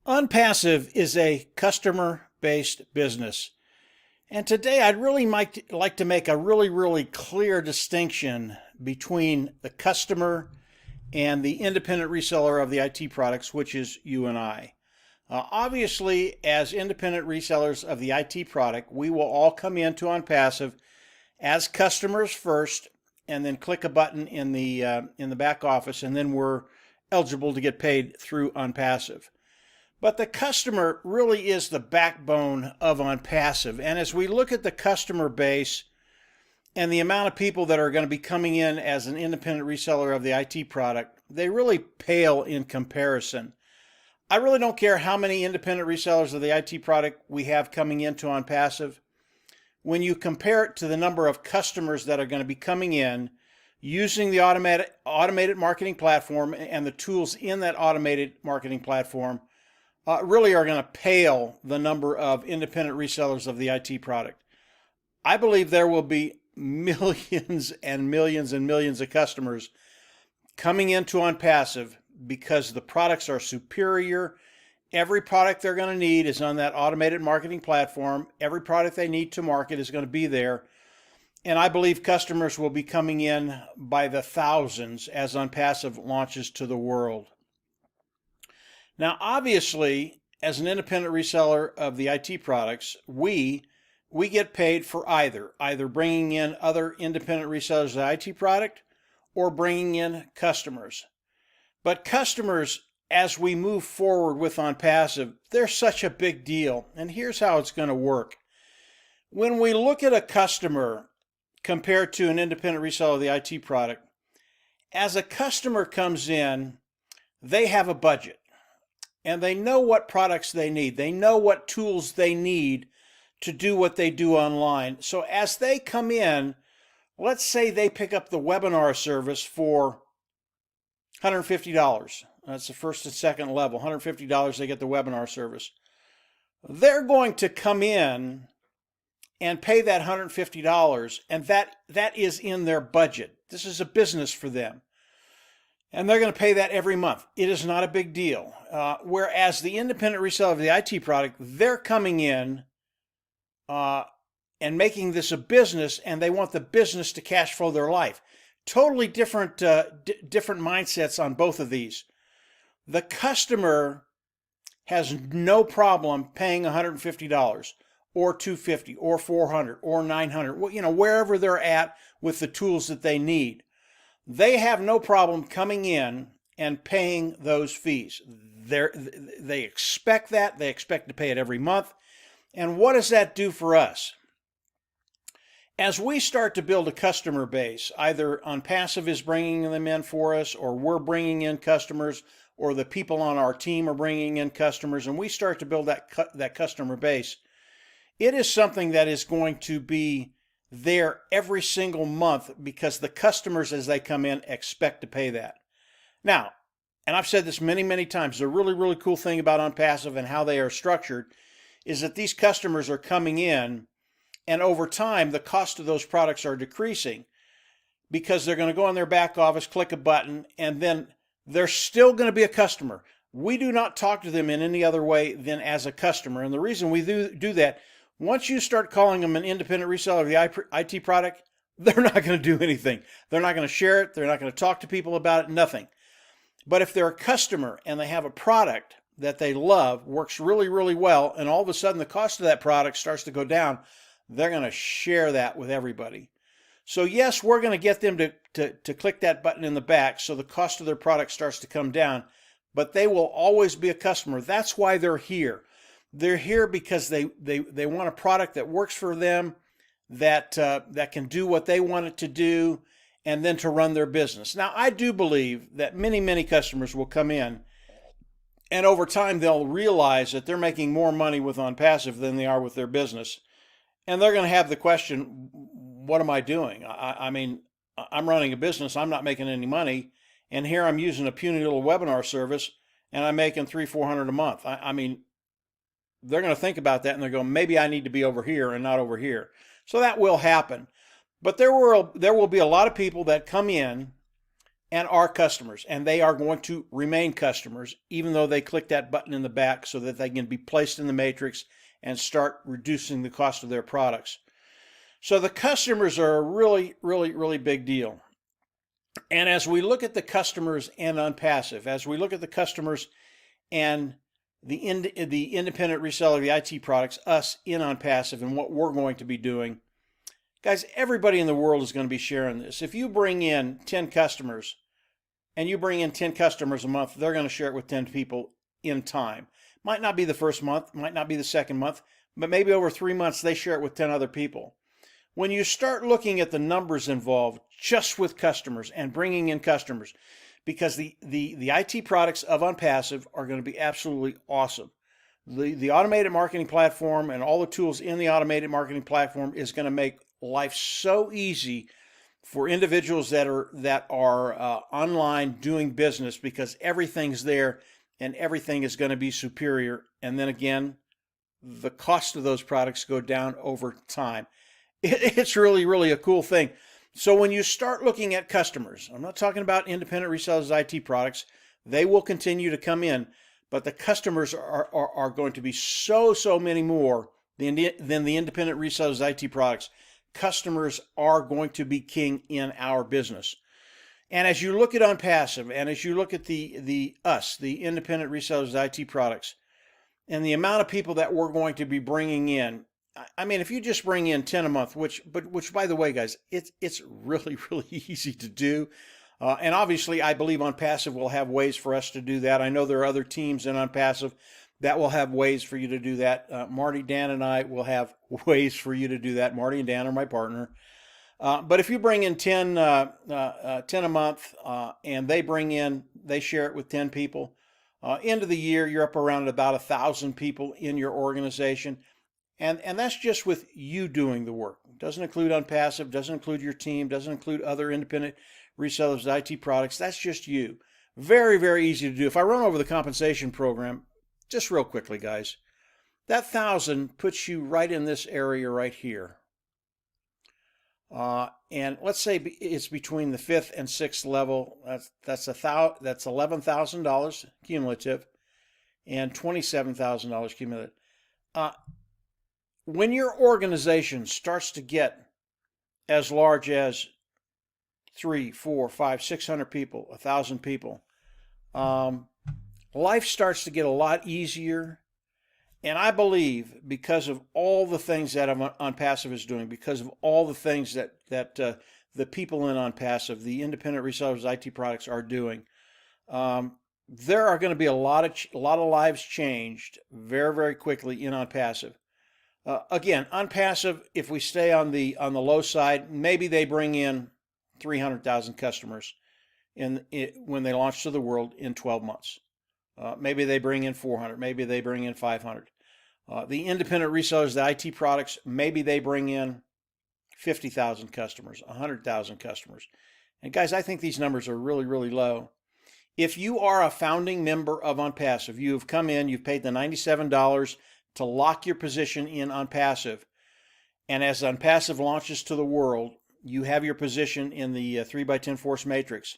ONPASSIVE is a customer-based business. And today I'd really like to make a really clear distinction between the customer and the independent reseller of the IT products, which is you and I. Obviously, as independent resellers of the IT product, we will all come into ONPASSIVE as customers first, and then click a button in the back office, and then we're eligible to get paid through ONPASSIVE. But the customer really is the backbone of ONPASSIVE. And as we look at the customer base and the amount of people that are going to be coming in as an independent reseller of the IT product, they really pale in comparison. I really don't care how many independent resellers of the IT product we have coming into ONPASSIVE. When you compare it to the number of customers that are going to be coming in using the automated marketing platform and the tools in that automated marketing platform, really are going to pale the number of independent resellers of the IT product. I believe there will be millions and millions and millions of customers coming into ONPASSIVE because the products are superior. Every product they're going to need is on that automated marketing platform. Every product they need to market is going to be there. And I believe customers will be coming in by the thousands as ONPASSIVE launches to the world. Now, obviously, as an independent reseller of the IT products, we get paid for either bringing in other independent resellers of the IT product or bringing in customers. But customers, as we move forward with ONPASSIVE, they're such a big deal. And here's how it's going to work. When we look at a customer compared to an independent reseller of the IT product, as a customer comes in, they have a budget. And they know what products they need. They know what tools they need to do what they do online. So as they come in, let's say they pick up the webinar service for $150. That's the first and second level. $150 they get the webinar service. They're going to come in and pay that $150, and that is in their budget. This is a business for them. And they're going to pay that every month. It is not a big deal. Whereas the independent reseller of the IT product, they're coming in and making this a business, and they want the business to cash flow their life. Totally different mindsets on both of these. The customer has no problem paying $150 or $250 or $400 or $900, wherever they're at with the tools that they need. They have no problem coming in and paying those fees. They expect that. They expect to pay it every month. And what does that do for us? As we start to build a customer base, either ONPASSIVE is bringing them in for us, or we're bringing in customers, or the people on our team are bringing in customers, and we start to build that customer base, it is something that is going to be there every single month because the customers, as they come in, expect to pay that. Now, and I've said this many times, the really cool thing about ONPASSIVE and how they are structured is that these customers are coming in, and over time the cost of those products are decreasing because they're going to go in their back office, click a button, and then they're still going to be a customer. We do not talk to them in any other way than as a customer. And the reason we do that, once you start calling them an independent reseller of the IT product, they're not going to do anything. They're not going to share it. They're not going to talk to people about it, nothing. But if they're a customer and they have a product that they love, works really well, and all of a sudden the cost of that product starts to go down, they're going to share that with everybody. So yes, we're going to get them to click that button in the back so the cost of their product starts to come down, but they will always be a customer. That's why they're here. They're here because they want a product that works for them, that can do what they want it to do, and then to run their business. Now, I do believe that many customers will come in, and over time they'll realize that they're making more money with ONPASSIVE than they are with their business. And they're going to have the question, what am I doing? I mean, I'm running a business, I'm not making any money, and here I'm using a puny little webinar service, and I'm making $300-400 a month. I mean, they're going to think about that and they're going, maybe I need to be over here and not over here. So that will happen. But there will be a lot of people that come in and are customers, and they are going to remain customers even though they click that button in the back so that they can be placed in the matrix and start reducing the cost of their products. So the customers are a really, really, really big deal. And as we look at the customers and ONPASSIVE, as we look at the customers and the independent reseller of the IT products, us in ONPASSIVE, and what we're going to be doing, guys, everybody in the world is going to be sharing this. If you bring in 10 customers and you bring in 10 customers a month, they're going to share it with 10 people in time. Might not be the first month, might not be the second month, but maybe over 3 months they share it with 10 other people. When you start looking at the numbers involved just with customers and bringing in customers, because the IT products of ONPASSIVE are going to be absolutely awesome. The automated marketing platform and all the tools in the automated marketing platform is going to make life so easy for individuals that are online doing business, because everything's there and everything is going to be superior. And then again, the cost of those products go down over time. It's really, really a cool thing. So when you start looking at customers, I'm not talking about independent resellers of IT products. They will continue to come in, but the customers are going to be so many more than the independent resellers of IT products. Customers are going to be king in our business. And as you look at ONPASSIVE, and as you look at the independent resellers of IT products, and the amount of people that we're going to be bringing in, I mean, if you just bring in 10 a month, which by the way, guys, it's really, really easy to do. And obviously, I believe ONPASSIVE will have ways for us to do that. I know there are other teams in ONPASSIVE that will have ways for you to do that. Marty, Dan, and I will have ways for you to do that. Marty and Dan are my partner. But if you bring in 10 a month, and they share it with 10 people, end of the year, you're up around about 1,000 people in your organization. And that's just with you doing the work. Doesn't include ONPASSIVE, doesn't include your team, doesn't include other independent resellers of IT products. That's just you. Very, very easy to do. If I run over the compensation program, just real quickly, guys, that 1,000 puts you right in this area right here. And let's say it's between the 5th and 6th level. That's $11,000 cumulative and $27,000 cumulative. When your organization starts to get as large as 300, 400, 500, 600 people, 1,000 people, life starts to get a lot easier. And I believe, because of all the things that ONPASSIVE is doing, because of all the things that the people in ONPASSIVE, the independent resellers of IT products, are doing, there are going to be a lot of lives changed very, very quickly in ONPASSIVE. Again, ONPASSIVE, if we stay on the low side, maybe they bring in 300,000 customers when they launch to the world in 12 months. Maybe they bring in 400, maybe they bring in 500. The independent resellers of the IT products, maybe they bring in 50,000 customers, 100,000 customers. And guys, I think these numbers are really, really low. If you are a founding member of ONPASSIVE, you have come in, you've paid the $97 to lock your position in ONPASSIVE. And as ONPASSIVE launches to the world, you have your position in the 3x10 Force Matrix.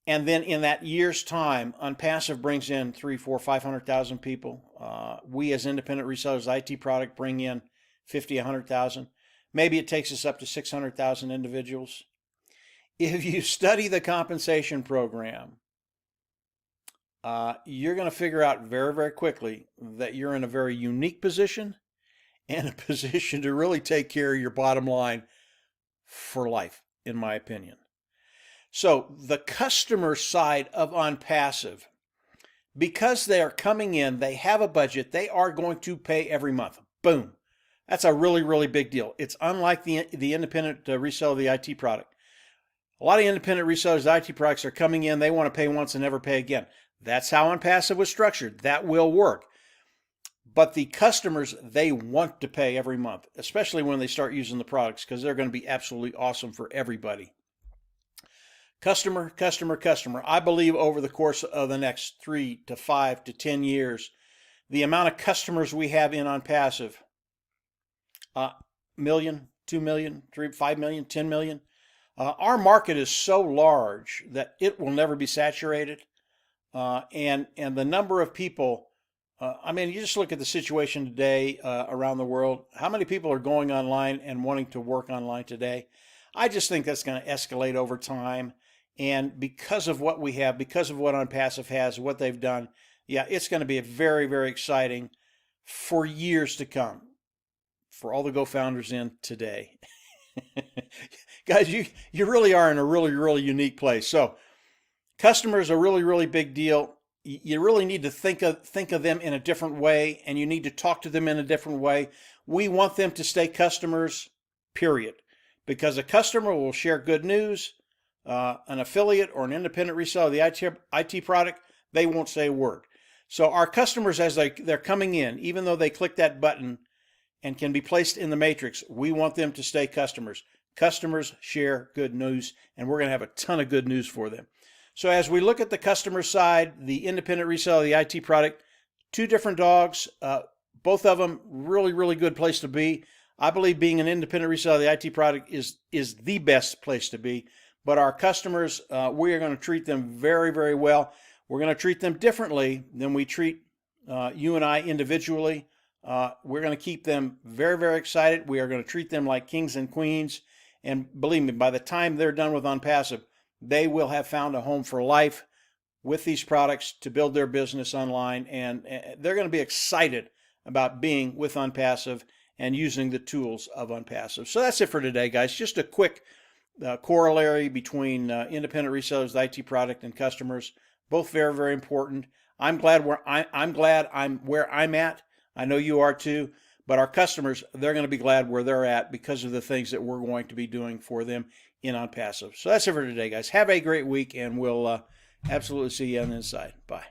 And then in that year's time, ONPASSIVE brings in 300,000, 400,000, 500,000 people. We as independent resellers of IT product bring in 50,000, 100,000. Maybe it takes us up to 600,000 individuals. If you study the compensation program, you're going to figure out very, very quickly that you're in a very unique position, and a position to really take care of your bottom line for life, in my opinion. So the customer side of ONPASSIVE, because they are coming in, they have a budget, they are going to pay every month. Boom. That's a really, really big deal. It's unlike the independent reseller of the IT product. A lot of independent resellers of IT products are coming in, they want to pay once and never pay again. That's how ONPASSIVE was structured. That will work. But the customers, they want to pay every month, especially when they start using the products, because they're going to be absolutely awesome for everybody. Customer, customer, customer. I believe over the course of the next 3 to 5 to 10 years, the amount of customers we have in ONPASSIVE, 1 million, 2 million, 3, 5 million, 10 million, Our market is so large that it will never be saturated. And the number of people, I mean, you just look at the situation today around the world. How many people are going online and wanting to work online today? I just think that's going to escalate over time. And because of what we have, because of what ONPASSIVE has, what they've done, yeah, it's going to be very, very exciting for years to come for all the GoFounders in today. Guys, you really are in a really, really unique place. So customers are really, really big deal. You really need to think of them in a different way, and you need to talk to them in a different way. We want them to stay customers, period. Because a customer will share good news. An affiliate or an independent reseller of the IT product, they won't say a word. So our customers, as they're coming in, even though they click that button and can be placed in the matrix, we want them to stay customers. Customers share good news, and we're going to have a ton of good news for them. So as we look at the customer side, the independent reseller of the IT product, two different dogs, both of them really, really good place to be. I believe being an independent reseller of the IT product is the best place to be. But our customers, we are going to treat them very, very well. We're going to treat them differently than we treat you and I individually. We're going to keep them very, very excited. We are going to treat them like kings and queens. And believe me, by the time they're done with ONPASSIVE, they will have found a home for life with these products to build their business online. And they're going to be excited about being with ONPASSIVE and using the tools of ONPASSIVE. So that's it for today, guys. Just a quick corollary between independent resellers, the IT product, and customers. Both very, very important. I'm glad I'm where I'm at. I know you are too. But our customers, they're going to be glad where they're at because of the things that we're going to be doing for them in ONPASSIVE. So that's it for today, guys. Have a great week, and we'll absolutely see you on the inside. Bye.